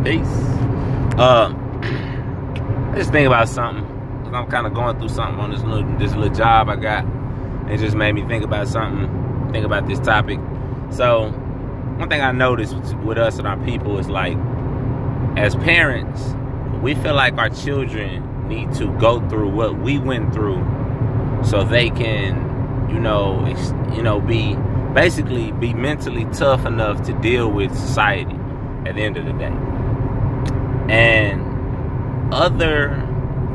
Peace. I just think about something. I'm kind of going through something on this little job I got. It just made me think about something. Think about this topic. So, one thing I noticed with us and our people is like, as parents, we feel like our children need to go through what we went through, so they can, be mentally tough enough to deal with society at the end of the day. And other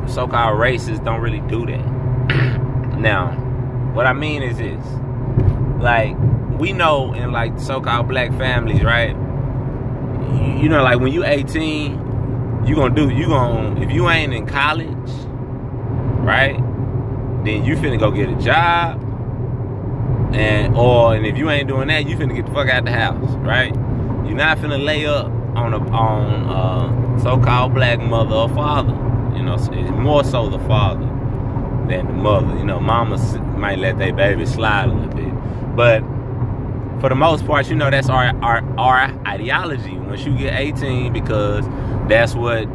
so-called races don't really do that. Now, what I mean is this. Like, we know in like so-called black families, right? Like when you 18, if you ain't in college, right? Then you finna go get a job. And if you ain't doing that, you finna get the fuck out the house, right? You're not finna lay up on a so-called black mother or father. It's more so the father than the mother. Mamas might let their baby slide a little bit, but for the most part, that's our ideology once you get 18, because that's what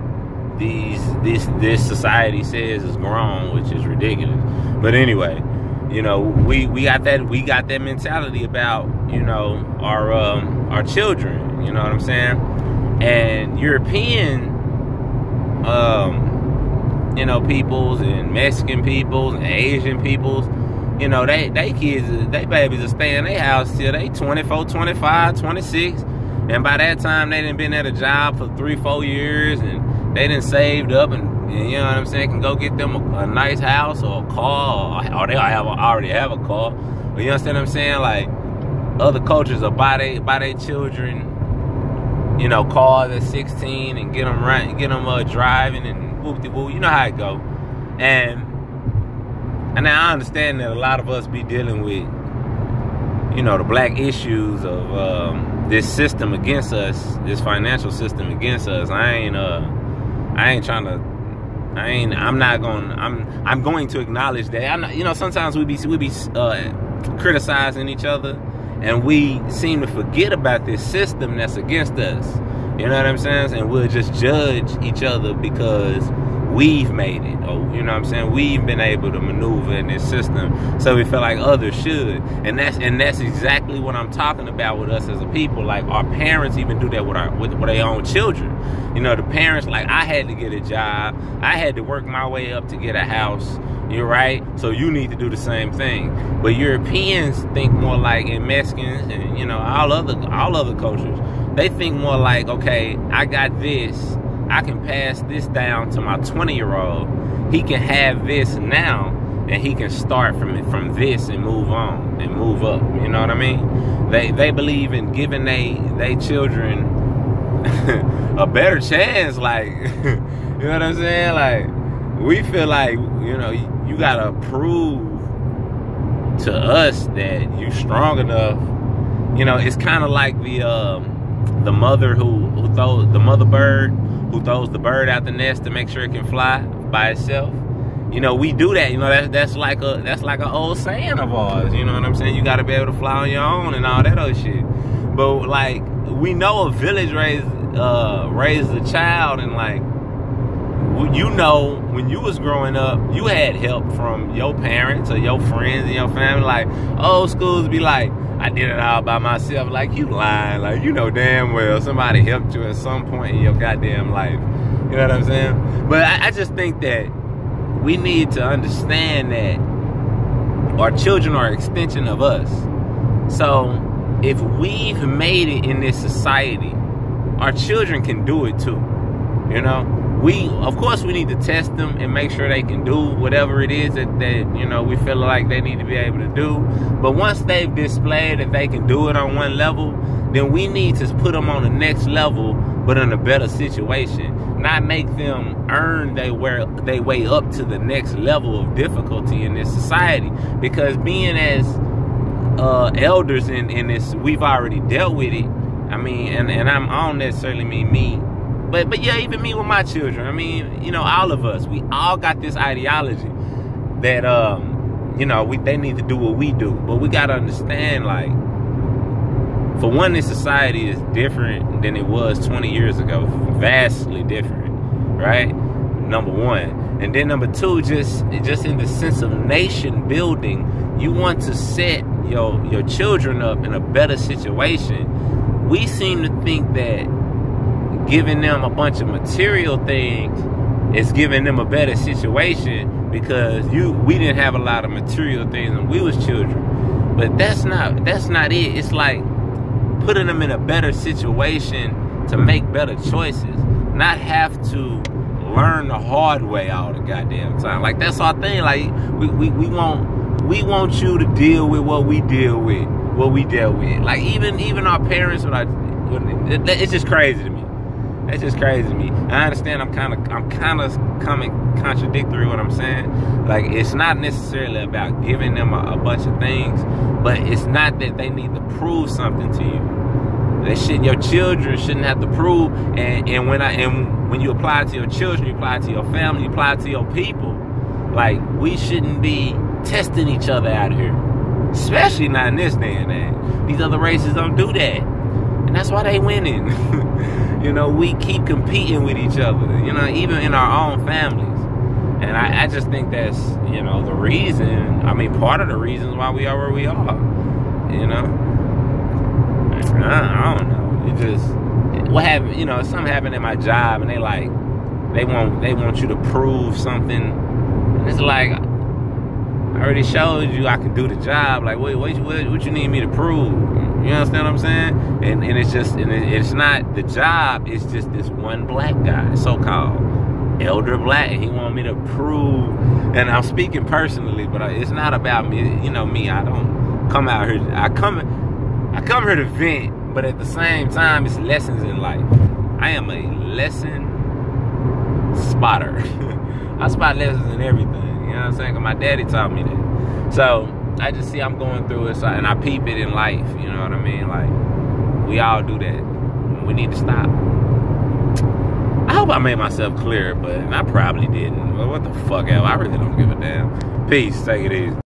this society says is grown, which is ridiculous. But anyway, we got that mentality about our children. You know what I'm saying? And European peoples and Mexican peoples and Asian peoples, they kids, they babies are staying in their house till they 24, 25, 26. And by that time, they done been at a job for 3-4 years, and they done saved up, and you know what I'm saying, can go get them a nice house or a car, or they already have a car. But you understand what I'm saying? Like, other cultures will buy their children, cars at 16 and get them driving and whoop-de-whoop. You know how it go. And now I understand that a lot of us be dealing with, the black issues of this system against us, this financial system against us. I'm going to acknowledge that. Sometimes we be criticizing each other, and we seem to forget about this system that's against us. You know what I'm saying? And we'll just judge each other because we've made it, or we've been able to maneuver in this system, so we feel like others should. And that's exactly what I'm talking about with us as a people. Like, our parents even do that with their own children. The parents, like, I had to get a job, I had to work my way up to get a house. You're right, so you need to do the same thing. But Europeans think more like, and Mexicans, and all other cultures, they think more like, okay, I got this, I can pass this down to my 20-year-old. He can have this now, and he can start from this and move on and move up. You know what I mean? They believe in giving they children a better chance. Like, you know what I'm saying? Like, we feel like, you gotta prove to us that you strong enough. It's kind of like the mother who throws the mother bird, who throws the bird out the nest to make sure it can fly by itself. We do that. That's like an old saying of ours. You know what I'm saying? You got to be able to fly on your own and all that other shit. But like, we know a village raised a child, and like, when you was growing up, you had help from your parents or your friends and your family. Like, old schools be like, I did it all by myself. Like, you lying. Like, damn well somebody helped you at some point in your goddamn life. You know what I'm saying? But I just think that we need to understand that our children are an extension of us. So if we've made it in this society, our children can do it too. Of course we need to test them and make sure they can do whatever it is that we feel like they need to be able to do. But once they've displayed that they can do it on one level, then we need to put them on the next level, but in a better situation. Not make them earn their way up to the next level of difficulty in this society. Because being as elders in this, we've already dealt with it. I don't necessarily mean me. But yeah, even me with my children. All of us, we all got this ideology that they need to do what we do. But we gotta understand, like, For one, this society is different than it was 20 years ago. Vastly different, right? Number one. And then number two, just in the sense of nation building, you want to set your children up in a better situation. We seem to think that giving them a bunch of material things is giving them a better situation, because we didn't have a lot of material things when we was children. But that's not it. It's like putting them in a better situation to make better choices, not have to learn the hard way all the goddamn time. Like, that's our thing. Like, we want you to deal with what we deal with, what we dealt with. Like, even our parents, it's just crazy to me. That's just crazy to me. I understand I'm kind of coming contradictory what I'm saying. Like, it's not necessarily about giving them a bunch of things, but it's not that they need to prove something to you. Your children shouldn't have to prove. And when you apply it to your children, you apply it to your family, you apply it to your people. Like, we shouldn't be testing each other out here, especially not in this day and age. These other races don't do that, and that's why they winning. You know, we keep competing with each other, you know, even in our own families. And I just think that's, you know, the reason, part of the reasons why we are where we are, you know. I don't know. It just, what happened, you know, something happened at my job, and they want you to prove something. And it's like, I already showed you I can do the job. Like, what you need me to prove? You understand what I'm saying? And it's not the job. It's just this one black guy, so-called elder black, and he wanted me to prove. And I'm speaking personally, but it's not about me. You know me. I don't come out here. I come here to vent, but at the same time, it's lessons in life. I am a lesson spotter. I spot lessons in everything. You know what I'm saying? 'Cause my daddy taught me that. So I just see I'm going through it, and I peep it in life. You know what I mean? Like, we all do that. We need to stop. I hope I made myself clear, but I probably didn't. Well, what the fuck, Al? I really don't give a damn. Peace. Take it easy.